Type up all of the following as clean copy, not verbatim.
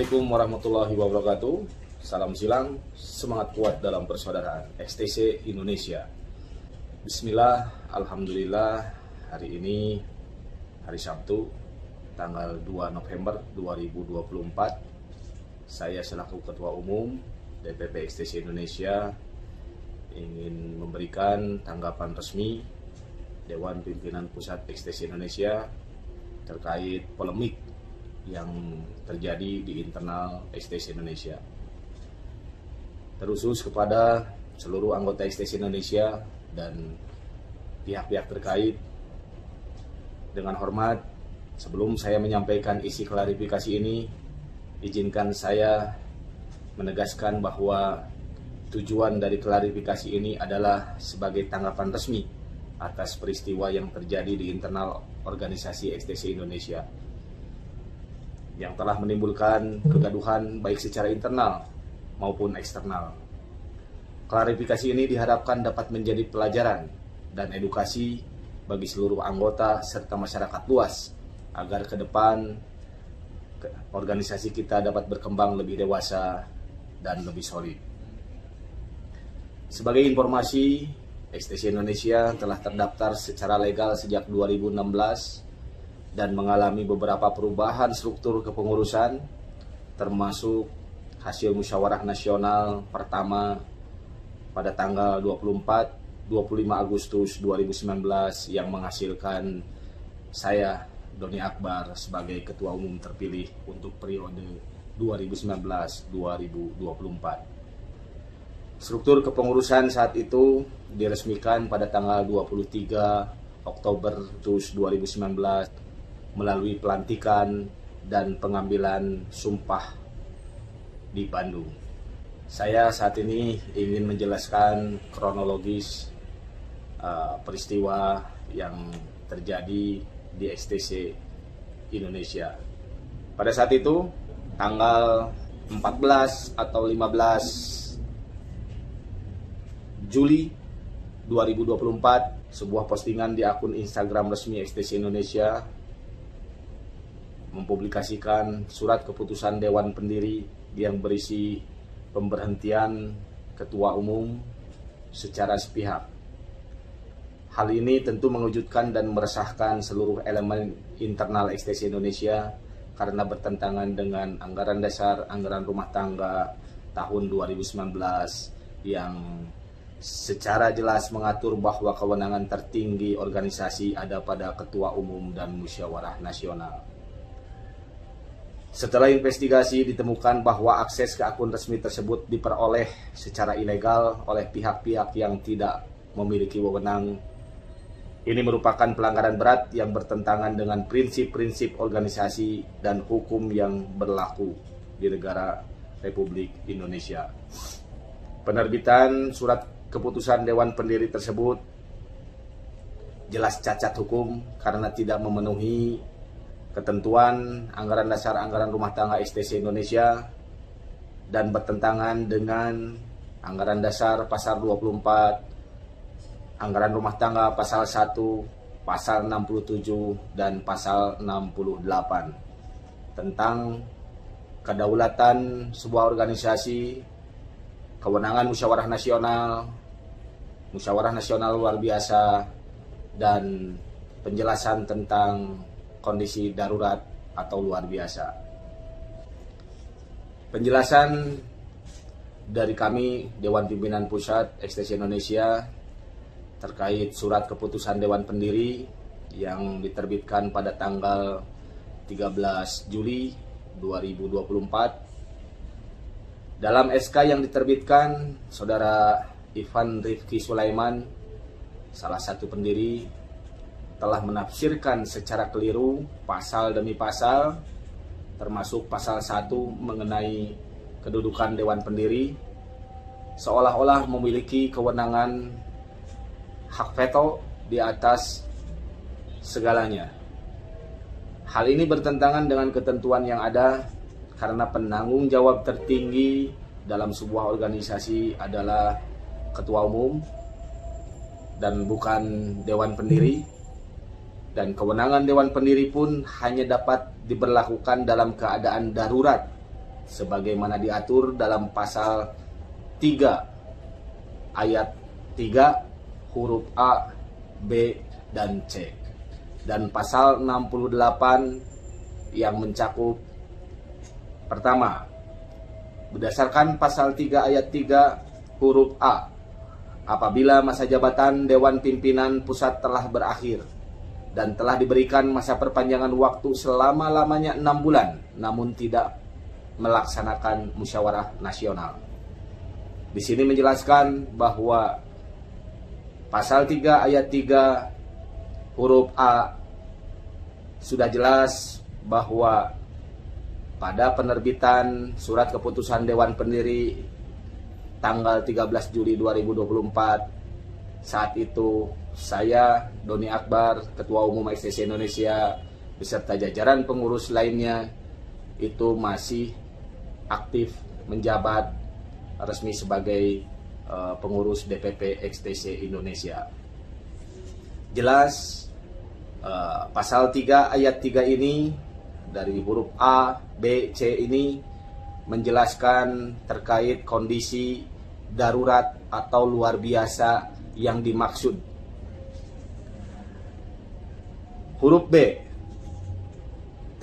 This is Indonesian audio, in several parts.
Assalamualaikum warahmatullahi wabarakatuh. Salam silang, semangat kuat dalam persaudaraan. XTC Indonesia. Bismillah, Alhamdulillah. Hari ini hari Sabtu, tanggal 2 November 2024. Saya selaku Ketua Umum DPP XTC Indonesia ingin memberikan tanggapan resmi Dewan Pimpinan Pusat XTC Indonesia terkait polemik yang terjadi di internal XTC Indonesia. Terusus kepada seluruh anggota XTC Indonesia dan pihak-pihak terkait, dengan hormat, sebelum saya menyampaikan isi klarifikasi ini, izinkan saya menegaskan bahwa tujuan dari klarifikasi ini adalah sebagai tanggapan resmi atas peristiwa yang terjadi di internal organisasi XTC Indonesia yang telah menimbulkan kegaduhan baik secara internal maupun eksternal. Klarifikasi ini diharapkan dapat menjadi pelajaran dan edukasi bagi seluruh anggota serta masyarakat luas agar ke depan organisasi kita dapat berkembang lebih dewasa dan lebih solid. Sebagai informasi, XTC Indonesia telah terdaftar secara legal sejak 2016 dan mengalami beberapa perubahan struktur kepengurusan, termasuk hasil musyawarah nasional pertama pada tanggal 25 Agustus 2019 yang menghasilkan saya, Doni Akbar, sebagai Ketua Umum terpilih untuk periode 2019-2024. Struktur kepengurusan saat itu diresmikan pada tanggal 23 Oktober 2019 melalui pelantikan dan pengambilan sumpah di Bandung. Saya saat ini ingin menjelaskan kronologis peristiwa yang terjadi di XTC Indonesia. Pada saat itu, tanggal 14 atau 15 Juli 2024, sebuah postingan di akun Instagram resmi XTC Indonesia mempublikasikan surat keputusan Dewan Pendiri yang berisi pemberhentian Ketua Umum secara sepihak. Hal ini tentu mengejutkan dan meresahkan seluruh elemen internal XTC Indonesia karena bertentangan dengan anggaran dasar anggaran rumah tangga tahun 2019 yang secara jelas mengatur bahwa kewenangan tertinggi organisasi ada pada Ketua Umum dan Musyawarah Nasional. Setelah investigasi ditemukan bahwa akses ke akun resmi tersebut diperoleh secara ilegal oleh pihak-pihak yang tidak memiliki wewenang. Ini merupakan pelanggaran berat yang bertentangan dengan prinsip-prinsip organisasi dan hukum yang berlaku di negara Republik Indonesia. Penerbitan surat keputusan Dewan Pendiri tersebut jelas cacat hukum karena tidak memenuhi ketentuan anggaran dasar anggaran rumah tangga XTC Indonesia dan bertentangan dengan anggaran dasar pasal 24, anggaran rumah tangga pasal 1, pasal 67 dan pasal 68 tentang kedaulatan sebuah organisasi, kewenangan musyawarah nasional luar biasa, dan penjelasan tentang kondisi darurat atau luar biasa. Penjelasan dari kami Dewan Pimpinan Pusat XTC Indonesia terkait surat keputusan Dewan Pendiri yang diterbitkan pada tanggal 13 Juli 2024. Dalam SK yang diterbitkan, Saudara Ivan Rifki Sulaiman, salah satu pendiri, telah menafsirkan secara keliru pasal demi pasal, termasuk pasal 1 mengenai kedudukan Dewan Pendiri, seolah-olah memiliki kewenangan hak veto di atas segalanya. Hal ini bertentangan dengan ketentuan yang ada karena penanggung jawab tertinggi dalam sebuah organisasi adalah Ketua Umum dan bukan Dewan Pendiri. Dan kewenangan Dewan Pendiri pun hanya dapat diberlakukan dalam keadaan darurat sebagaimana diatur dalam pasal 3 ayat 3 huruf A, B, dan C, dan pasal 68 yang mencakup pertama, berdasarkan pasal 3 ayat 3 huruf A, apabila masa jabatan Dewan Pimpinan Pusat telah berakhir dan telah diberikan masa perpanjangan waktu selama-lamanya 6 bulan, namun tidak melaksanakan musyawarah nasional. Di sini menjelaskan bahwa pasal 3 ayat 3 huruf A sudah jelas bahwa pada penerbitan surat keputusan Dewan Pendiri tanggal 13 Juli 2024, saat itu saya, Doni Akbar, Ketua Umum XTC Indonesia, beserta jajaran pengurus lainnya itu masih aktif menjabat resmi sebagai pengurus DPP XTC Indonesia. Jelas pasal 3 ayat 3 ini dari huruf A, B, C ini menjelaskan terkait kondisi darurat atau luar biasa yang dimaksud. Huruf B,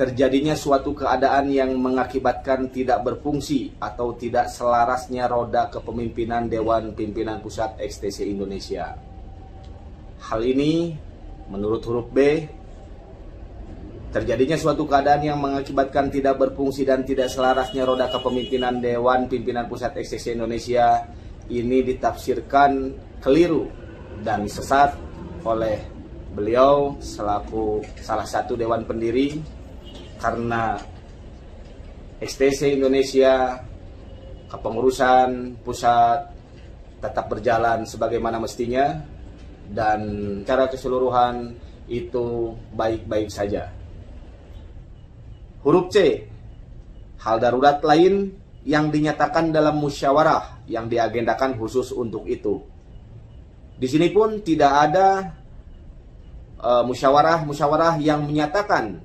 terjadinya suatu keadaan yang mengakibatkan tidak berfungsi atau tidak selarasnya roda kepemimpinan Dewan Pimpinan Pusat XTC Indonesia. Hal ini menurut huruf B, terjadinya suatu keadaan yang mengakibatkan tidak berfungsi dan tidak selarasnya roda kepemimpinan Dewan Pimpinan Pusat XTC Indonesia ini ditafsirkan keliru dan sesat oleh beliau selaku salah satu Dewan Pendiri, karena XTC Indonesia kepengurusan pusat tetap berjalan sebagaimana mestinya dan secara keseluruhan itu baik-baik saja. Huruf C, hal darurat lain yang dinyatakan dalam musyawarah yang diagendakan khusus untuk itu. Di sini pun tidak ada musyawarah yang menyatakan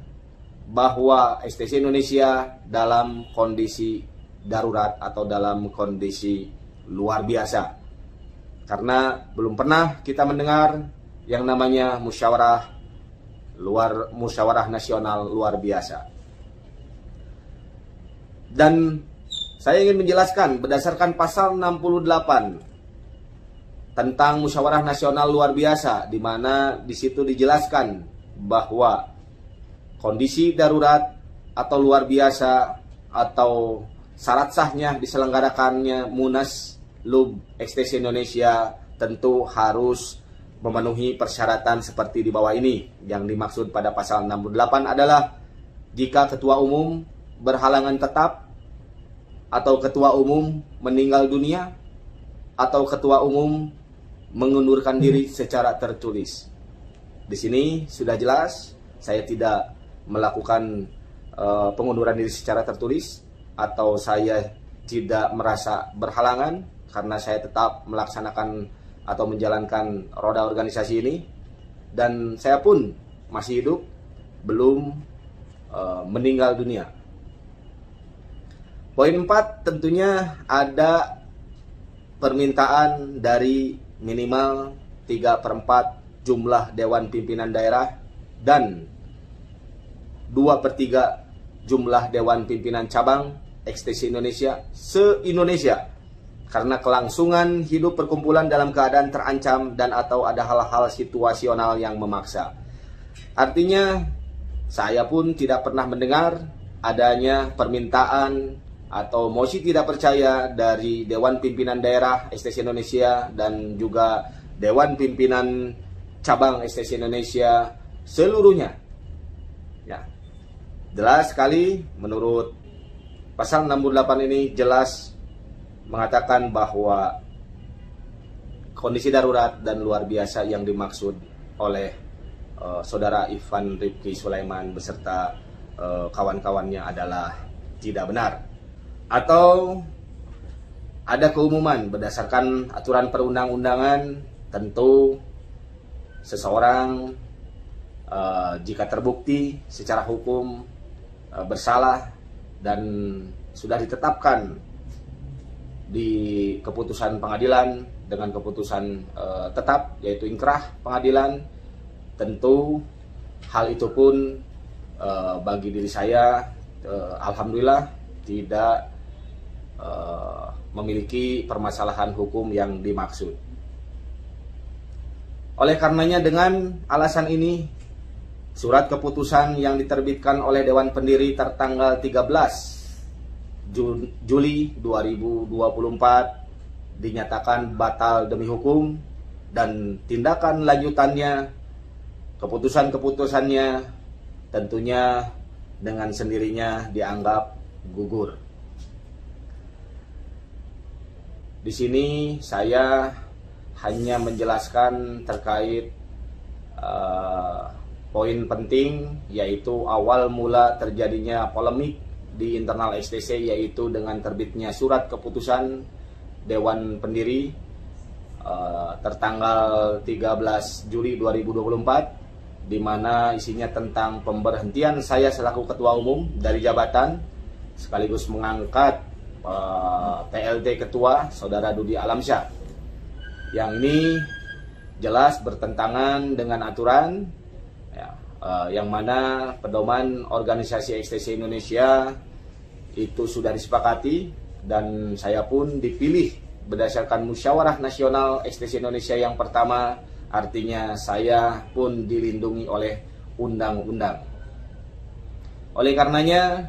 bahwa XTC Indonesia dalam kondisi darurat atau dalam kondisi luar biasa. Karena belum pernah kita mendengar yang namanya musyawarah nasional luar biasa. Dan saya ingin menjelaskan berdasarkan pasal 68 tentang musyawarah nasional luar biasa, di mana di situ dijelaskan bahwa kondisi darurat atau luar biasa atau syarat sahnya diselenggarakannya Munaslup XTC Indonesia tentu harus memenuhi persyaratan seperti di bawah ini. Yang dimaksud pada pasal 68 adalah jika ketua umum berhalangan tetap, atau ketua umum meninggal dunia, atau ketua umum mengundurkan diri secara tertulis. Di sini sudah jelas saya tidak melakukan pengunduran diri secara tertulis, atau saya tidak merasa berhalangan karena saya tetap melaksanakan atau menjalankan roda organisasi ini, dan saya pun masih hidup, belum meninggal dunia. Poin 4, tentunya ada permintaan dari minimal 3/4 jumlah Dewan Pimpinan Daerah dan 2/3 jumlah Dewan Pimpinan Cabang XTC Indonesia se-Indonesia, karena kelangsungan hidup perkumpulan dalam keadaan terancam dan atau ada hal-hal situasional yang memaksa. Artinya saya pun tidak pernah mendengar adanya permintaan atau mosi tidak percaya dari Dewan Pimpinan Daerah XTC Indonesia dan juga Dewan Pimpinan Cabang XTC Indonesia seluruhnya. Ya, jelas sekali menurut pasal 68 ini jelas mengatakan bahwa kondisi darurat dan luar biasa yang dimaksud oleh saudara Ivan Rifki Sulaiman beserta kawan-kawannya adalah tidak benar. Atau ada keumuman berdasarkan aturan perundang-undangan, tentu seseorang jika terbukti secara hukum bersalah dan sudah ditetapkan di keputusan pengadilan dengan keputusan tetap, yaitu ingkrah pengadilan. Tentu hal itu pun bagi diri saya alhamdulillah tidak memiliki permasalahan hukum yang dimaksud. Oleh karenanya, dengan alasan ini, surat keputusan yang diterbitkan oleh Dewan Pendiri tertanggal 13 Juli 2024 dinyatakan batal demi hukum, dan tindakan lanjutannya, keputusan-keputusannya tentunya dengan sendirinya dianggap gugur. Di sini saya hanya menjelaskan terkait poin penting, yaitu awal mula terjadinya polemik di internal STC, yaitu dengan terbitnya surat keputusan Dewan Pendiri tertanggal 13 Juli 2024, di mana isinya tentang pemberhentian saya selaku Ketua Umum dari jabatan, sekaligus mengangkat PLT Ketua Saudara Dudi Alamsyah. Yang ini jelas bertentangan dengan aturan yang mana pedoman organisasi STC Indonesia itu sudah disepakati, dan saya pun dipilih berdasarkan musyawarah nasional STC Indonesia yang pertama, artinya saya pun dilindungi oleh undang-undang. Oleh karenanya,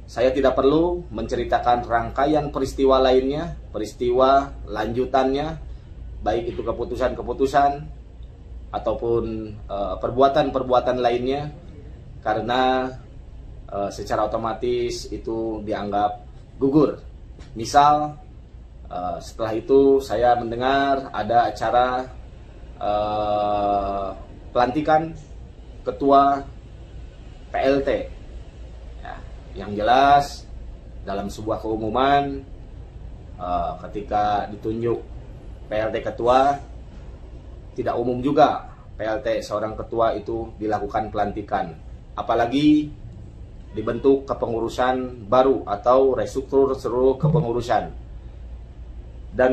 saya tidak perlu menceritakan rangkaian peristiwa lainnya, peristiwa lanjutannya, baik itu keputusan-keputusan ataupun perbuatan-perbuatan lainnya, karena secara otomatis itu dianggap gugur. Misal, setelah itu saya mendengar ada acara pelantikan ketua PLT. Yang jelas dalam sebuah keumuman ketika ditunjuk PLT ketua, tidak umum juga PLT seorang ketua itu dilakukan pelantikan, apalagi dibentuk kepengurusan baru atau restruktur seluruh kepengurusan. Dan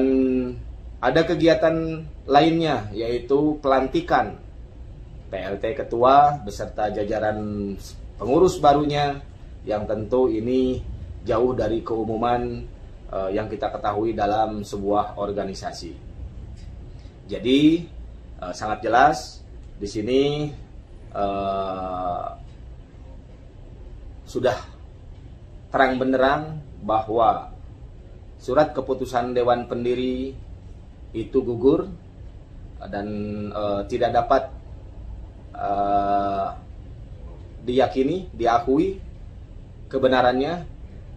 ada kegiatan lainnya, yaitu pelantikan PLT ketua beserta jajaran pengurus barunya, yang tentu ini jauh dari keumuman yang kita ketahui dalam sebuah organisasi. Jadi sangat jelas di sini sudah terang benderang bahwa surat keputusan Dewan Pendiri itu gugur dan tidak dapat diyakini, diakui kebenarannya.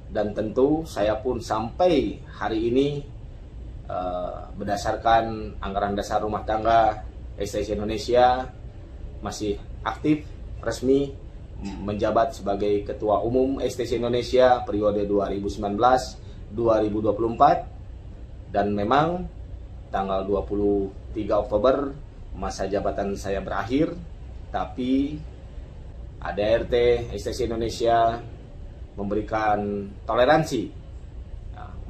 Dan tentu saya pun sampai hari ini berdasarkan anggaran dasar rumah tangga STC Indonesia masih aktif resmi menjabat sebagai Ketua Umum STC Indonesia periode 2019-2024, dan memang tanggal 23 Oktober masa jabatan saya berakhir, tapi ADART STC Indonesia memberikan toleransi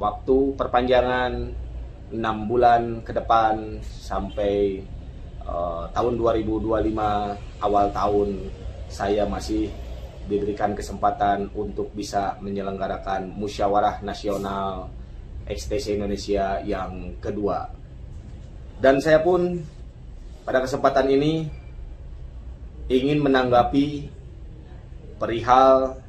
waktu perpanjangan 6 bulan ke depan sampai tahun 2025 awal tahun, saya masih diberikan kesempatan untuk bisa menyelenggarakan musyawarah nasional STC Indonesia yang kedua. Dan saya pun pada kesempatan ini ingin menanggapi perihal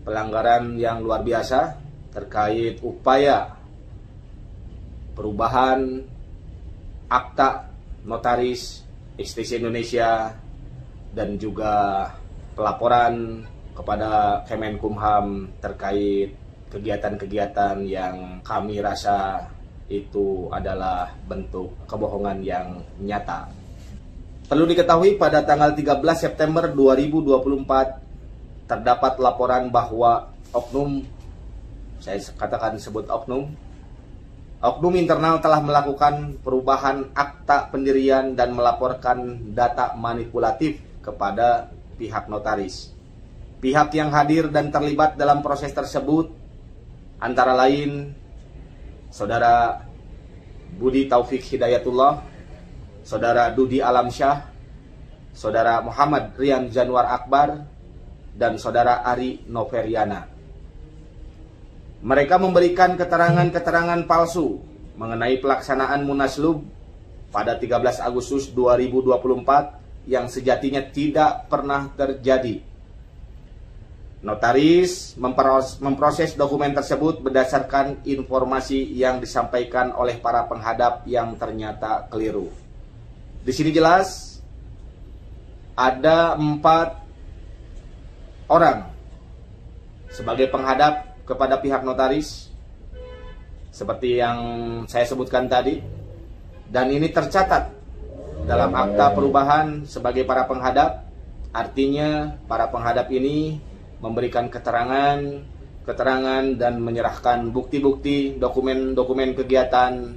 pelanggaran yang luar biasa terkait upaya perubahan akta notaris STC Indonesia dan juga pelaporan kepada Kemenkumham terkait kegiatan-kegiatan yang kami rasa itu adalah bentuk kebohongan yang nyata. Perlu diketahui pada tanggal 13 September 2024 terdapat laporan bahwa oknum, saya katakan sebut oknum internal telah melakukan perubahan akta pendirian dan melaporkan data manipulatif kepada pihak notaris. Pihak yang hadir dan terlibat dalam proses tersebut antara lain Saudara Budi Taufik Hidayatullah, Saudara Dudi Alamsyah, Saudara Muhammad Rian Januar Akbar, dan Saudara Ari Noveriana. Mereka memberikan keterangan-keterangan palsu mengenai pelaksanaan Munaslup pada 13 Agustus 2024 yang sejatinya tidak pernah terjadi. Notaris memproses dokumen tersebut berdasarkan informasi yang disampaikan oleh para penghadap yang ternyata keliru. Di sini jelas ada 4 orang sebagai penghadap kepada pihak notaris seperti yang saya sebutkan tadi, dan ini tercatat dalam akta perubahan sebagai para penghadap. Artinya para penghadap ini memberikan keterangan dan menyerahkan bukti-bukti, dokumen-dokumen kegiatan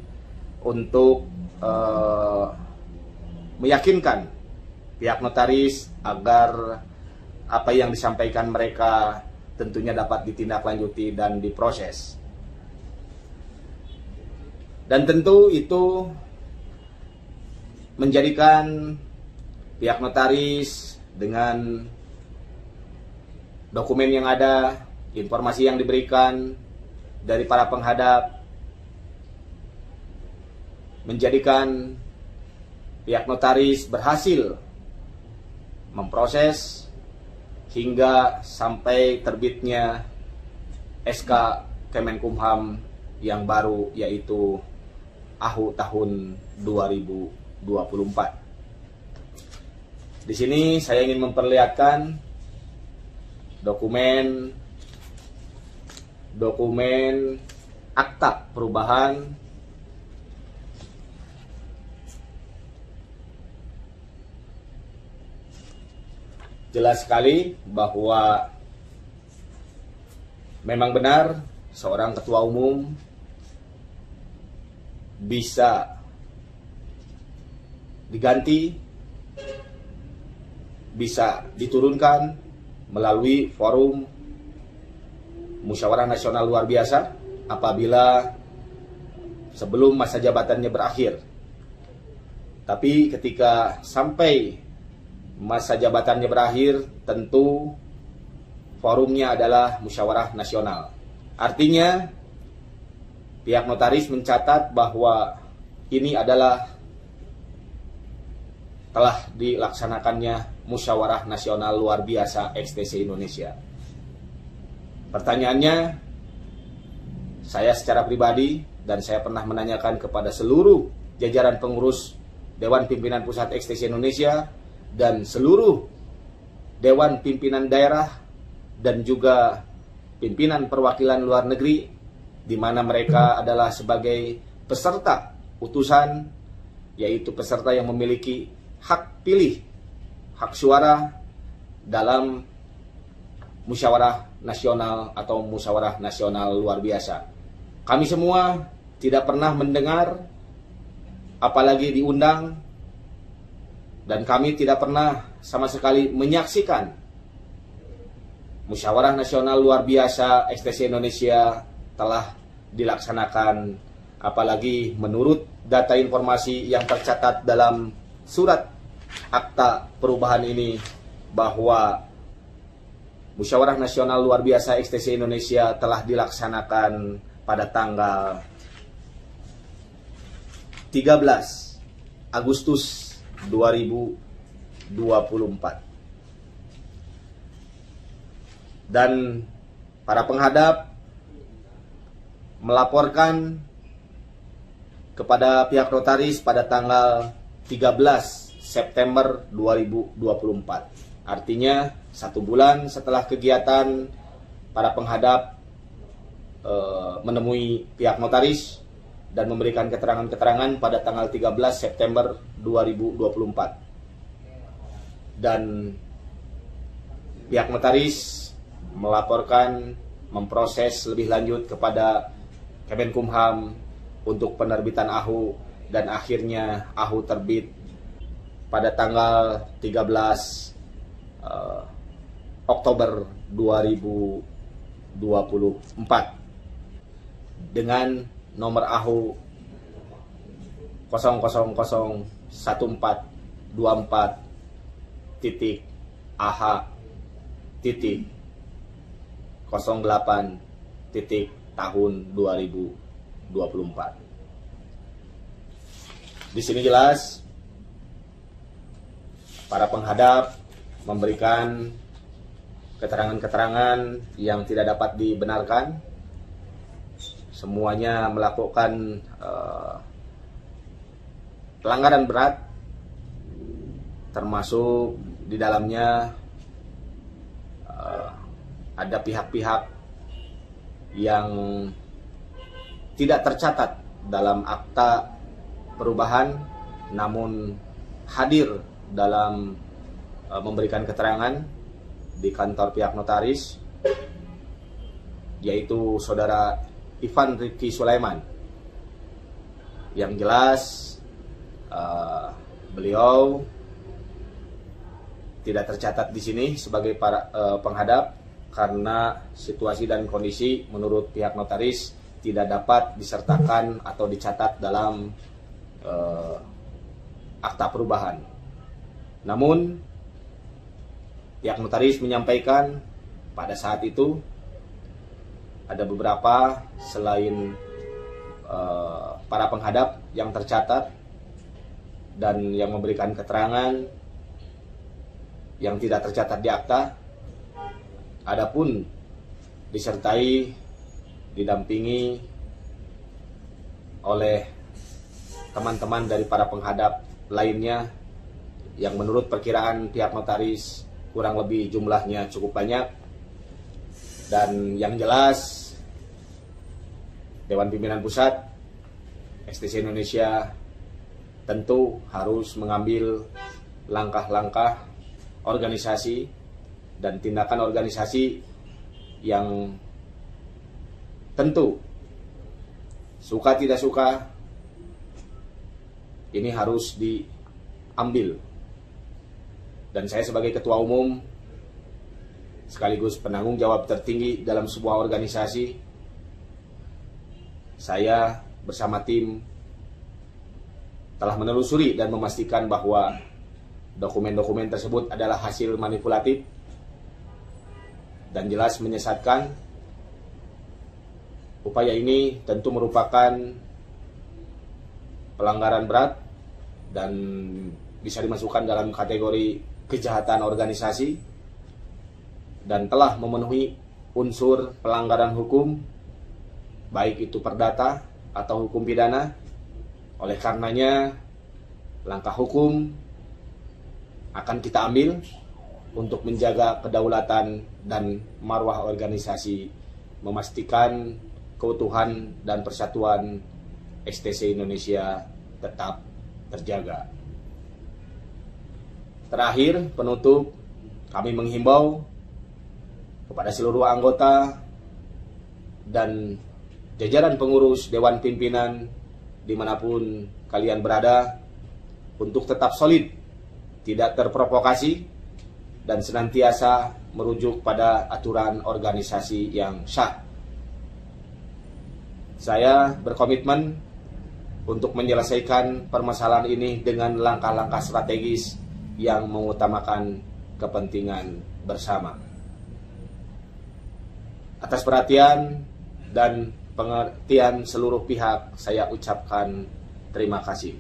untuk meyakinkan pihak notaris agar apa yang disampaikan mereka tentunya dapat ditindaklanjuti dan diproses. Dan tentu itu menjadikan pihak notaris dengan dokumen yang ada, informasi yang diberikan dari para penghadap, menjadikan pihak notaris berhasil memproses hingga sampai terbitnya SK Kemenkumham yang baru, yaitu AHU tahun 2024. Di sini saya ingin memperlihatkan dokumen akta perubahan jelas sekali bahwa memang benar seorang ketua umum bisa diganti, bisa diturunkan melalui forum musyawarah nasional luar biasa apabila sebelum masa jabatannya berakhir. Tapi ketika sampai masa jabatannya berakhir, tentu forumnya adalah musyawarah nasional. Artinya pihak notaris mencatat bahwa ini adalah telah dilaksanakannya musyawarah nasional luar biasa XTC Indonesia. Pertanyaannya, saya secara pribadi dan saya pernah menanyakan kepada seluruh jajaran pengurus Dewan Pimpinan Pusat XTC Indonesia dan seluruh Dewan Pimpinan Daerah dan juga pimpinan perwakilan luar negeri, di mana mereka adalah sebagai peserta utusan, yaitu peserta yang memiliki hak pilih, hak suara dalam musyawarah nasional atau musyawarah nasional luar biasa. Kami semua tidak pernah mendengar, apalagi diundang, dan kami tidak pernah sama sekali menyaksikan musyawarah nasional luar biasa XTC Indonesia telah dilaksanakan, apalagi menurut data informasi yang tercatat dalam surat akta perubahan ini bahwa musyawarah nasional luar biasa XTC Indonesia telah dilaksanakan pada tanggal 13 Agustus 2024. Dan para penghadap melaporkan kepada pihak notaris pada tanggal 13 September 2024. Artinya 1 bulan setelah kegiatan para penghadap menemui pihak notaris dan memberikan keterangan-keterangan pada tanggal 13 September 2024. Dan pihak notaris melaporkan, memproses lebih lanjut kepada Kemenkumham untuk penerbitan AHU, dan akhirnya AHU terbit pada tanggal 13 Oktober 2024 dengan nomor AHU 0001424.AH.08 tahun 2024. Di sini jelas para penghadap memberikan keterangan-keterangan yang tidak dapat dibenarkan. Semuanya melakukan pelanggaran berat, termasuk di dalamnya ada pihak-pihak yang tidak tercatat dalam akta perubahan, namun hadir dalam memberikan keterangan di kantor pihak notaris, yaitu saudara Ivan Rifki Sulaiman. Yang jelas beliau tidak tercatat di sini sebagai para penghadap karena situasi dan kondisi menurut pihak notaris tidak dapat disertakan atau dicatat dalam akta perubahan. Namun pihak notaris menyampaikan pada saat itu ada beberapa selain para penghadap yang tercatat dan yang memberikan keterangan yang tidak tercatat di akta, adapun disertai didampingi oleh teman-teman dari para penghadap lainnya yang menurut perkiraan pihak notaris kurang lebih jumlahnya cukup banyak. Dan yang jelas Dewan Pimpinan Pusat XTC Indonesia tentu harus mengambil langkah-langkah organisasi dan tindakan organisasi yang tentu suka tidak suka ini harus diambil. Dan saya sebagai ketua umum sekaligus penanggung jawab tertinggi dalam sebuah organisasi, saya bersama tim telah menelusuri dan memastikan bahwa dokumen-dokumen tersebut adalah hasil manipulatif dan jelas menyesatkan. Upaya ini tentu merupakan pelanggaran berat dan bisa dimasukkan dalam kategori kejahatan organisasi dan telah memenuhi unsur pelanggaran hukum, baik itu perdata atau hukum pidana. Oleh karenanya, langkah hukum akan kita ambil untuk menjaga kedaulatan dan marwah organisasi, memastikan keutuhan dan persatuan XTC Indonesia tetap terjaga. Terakhir, penutup, kami menghimbau kepada seluruh anggota dan jajaran pengurus Dewan Pimpinan dimanapun kalian berada untuk tetap solid, tidak terprovokasi, dan senantiasa merujuk pada aturan organisasi yang sah. Saya berkomitmen untuk menyelesaikan permasalahan ini dengan langkah-langkah strategis yang mengutamakan kepentingan bersama. Atas perhatian dan pengertian seluruh pihak, saya ucapkan terima kasih.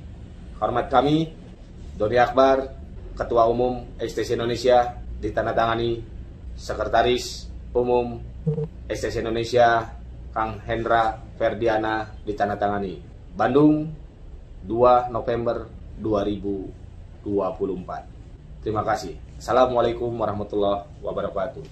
Hormat kami, Doni Akbar, Ketua Umum XTC Indonesia, ditandatangani Sekretaris Umum XTC Indonesia, Kang Hendra Ferdiana, ditandatangani Bandung, 2 November 2024. Terima kasih. Assalamualaikum warahmatullahi wabarakatuh.